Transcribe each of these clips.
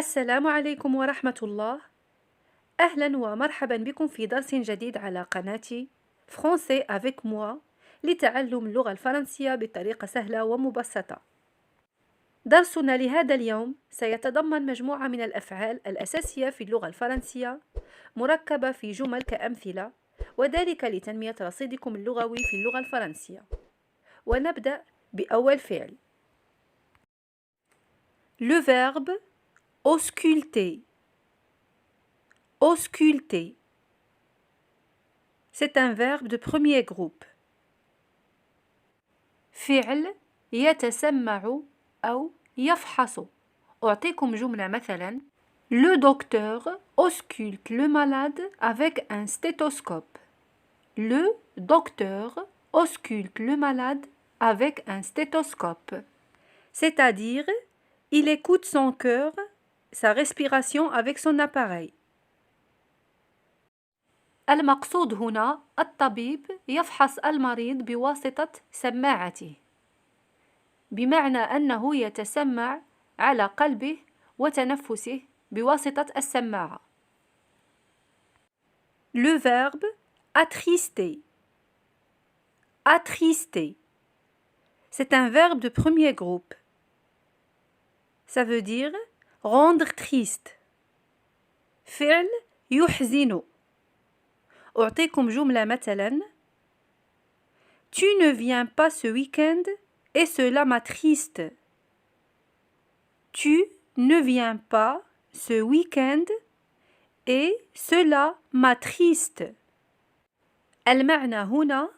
السلام عليكم ورحمة الله. أهلا ومرحبا بكم في درس جديد على قناتي Français avec moi لتعلم اللغة الفرنسية بطريقة سهلة ومبسطة. درسنا لهذا اليوم سيتضمن مجموعة من الأفعال الأساسية في اللغة الفرنسية مركبة في جمل كأمثلة، وذلك لتنمية رصيدكم اللغوي في اللغة الفرنسية. ونبدأ بأول فعل. Le verbe ausculter. Ausculter. C'est un verbe de premier groupe. فعل يتسمع أو يفحص. أعطيكم جملة مثلا: Le docteur ausculte le malade avec un stéthoscope. Le docteur ausculte le malade avec un stéthoscope. C'est-à-dire, il écoute son cœur, sa respiration avec son appareil. المقصود هنا الطبيب يفحص المريض بواسطة سماعته، بمعنى أنه يتسمع على قلبه وتنفسه بواسطة السماعة. Le verbe attrister. Attrister. C'est un verbe de premier groupe. Ça veut dire rendre triste. فعل يحزن. أعطيكم جملة مثلا: Tu ne viens pas ce week-end et cela m'attriste. Tu ne viens pas ce week-end et cela m'attriste. المعنى هنا: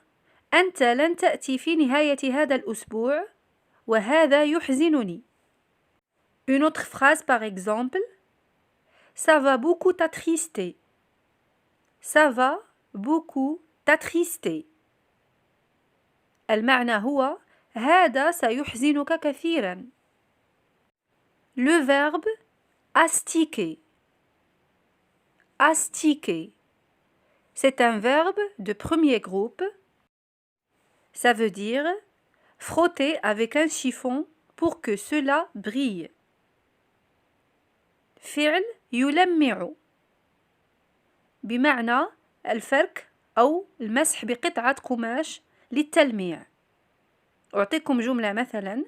أنت لن تأتي في نهاية هذا الأسبوع وهذا يحزنني. Une autre phrase par exemple: Ça va beaucoup t'attrister. Ça va beaucoup t'attrister. المعنى هو: هذا سيحزنك كثيرا. Le verbe astiquer. Astiquer. C'est un verbe de premier groupe. Ça veut dire frotter avec un chiffon pour que cela brille. فعل يلمع، بمعنى الفرك أو المسح بقطعة قماش للتلميع. أعطيكم جملة مثلا: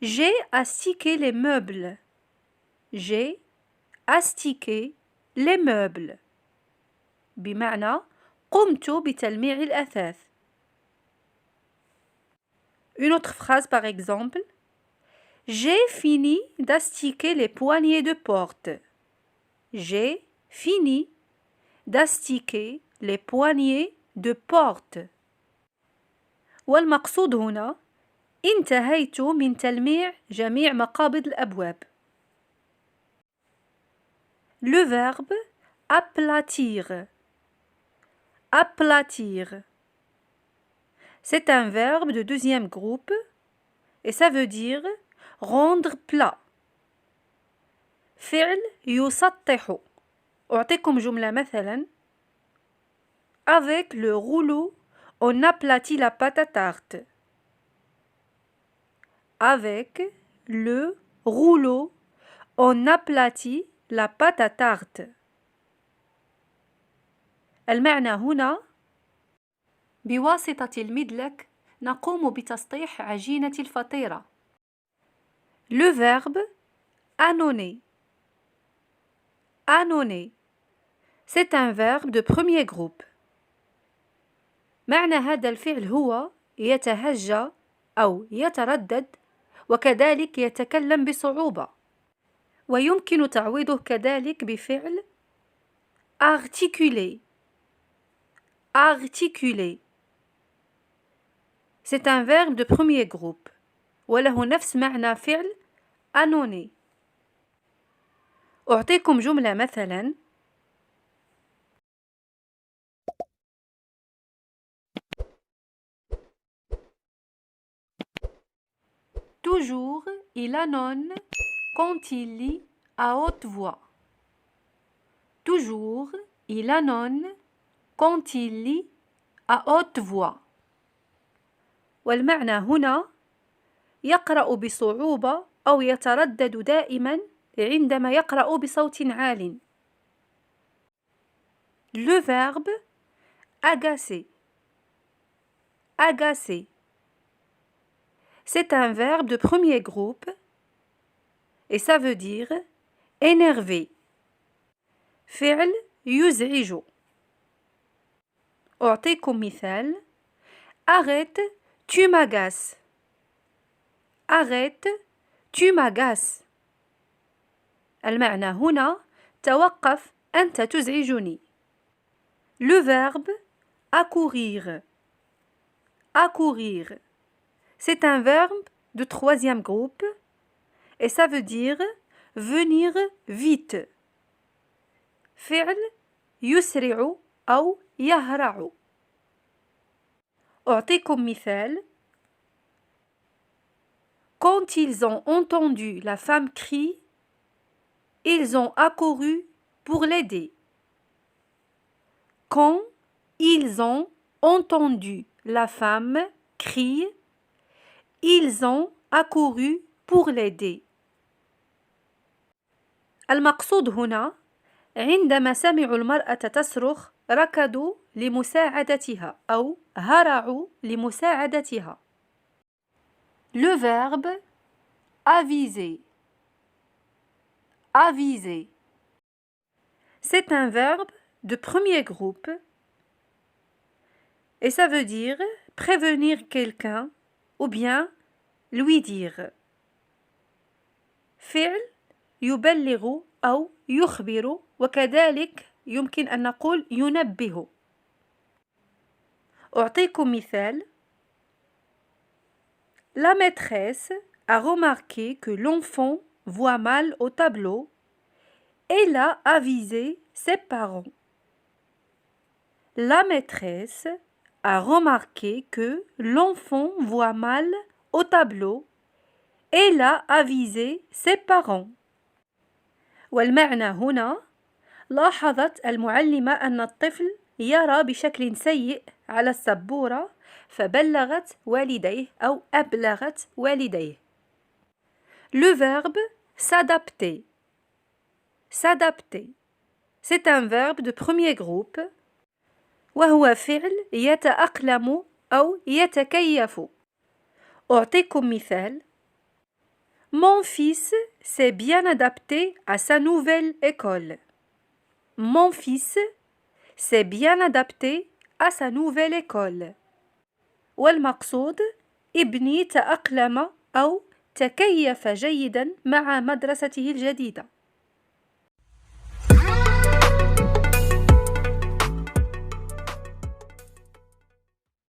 J'ai astiqué les meubles. J'ai astiqué les meubles. بمعنى قمت بتلميع الأثاث. Une autre phrase par exemple: J'ai fini d'astiquer les poignées de porte. J'ai fini d'astiquer les poignées de porte. والمقصود هنا: انتهيت من تلميع جميع مقابض الأبواب. Le verbe aplatir. Aplatir. C'est un verbe de deuxième groupe et ça veut dire rendre plat. فعل يسطح. أعطيكم جملة مثلا: Avec le rouleau, on aplatit la pâte à tarte. Avec le rouleau, on aplatit la pâte à tarte. المعنى هنا: بواسطة المدلك نقوم بتسطيح عجينة الفطيرة. Le verbe annonner. Annonner. C'est un verbe de premier groupe. معنى هذا الفعل هو يتهجى أو يتردد، وكذلك يتكلم بصعوبة، ويمكن تعويضه كذلك بفعل articuler. Articuler. C'est un verbe de premier groupe وله نفس معنى فعل annonner. أعطيكم جملة مثلا: Toujours, il annonce quand il lit à haute voix. Toujours, il annonce quand il lit à haute voix. والمعنى هنا: يقرأ بصعوبة أو يتردد دائما عندما يقرأ بصوت عال. Le verbe agacer. Agacer. C'est un verbe de premier groupe et ça veut dire énervé. فعل يزعج. أعطيكم مثال. Arrête, tu m'agaces. Arrête, tu m'agaces. المعنى هنا توقف، أنت تزعجني. Le verbe accourir. Accourir. C'est un verbe de troisième groupe et ça veut dire venir vite. فعل يسرع أو يهرع. أعطيكم مثال. Quand ils ont entendu la femme crier, ils ont accouru pour l'aider. Quand ils ont entendu la femme crier, ils ont accouru pour l'aider. المقصود هنا عندما سمعوا المرأة تصرخ ركضوا لمساعدتها أو هرعوا لمساعدتها. Le verbe aviser. Aviser. C'est un verbe de premier groupe et ça veut dire prévenir quelqu'un ou bien lui dire. فعل يبلغ أو يخبر وكذلك يمكن أن نقول ينبه. أعطيكم مثال. La maîtresse a remarqué que l'enfant voit mal au tableau et l'a avisé ses parents. La maîtresse a remarqué que l'enfant voit mal au tableau et l'a avisé ses parents. والمعنى هنا لاحظت المعلمة أن الطفل يرى بشكل سيء على السبورة فبلغت والديه أو أبلغت والديه. Le verbe s'adapter. S'adapter. C'est un verbe de premier groupe وهو فعل يتأقلم أو يتكيف. أعطيكم مثال. Mon fils s'est bien adapté à sa nouvelle école. Mon fils s'est bien adapté à sa nouvelle école. والمقصود ابني تأقلم أو تكيف جيدا مع مدرسته الجديدة.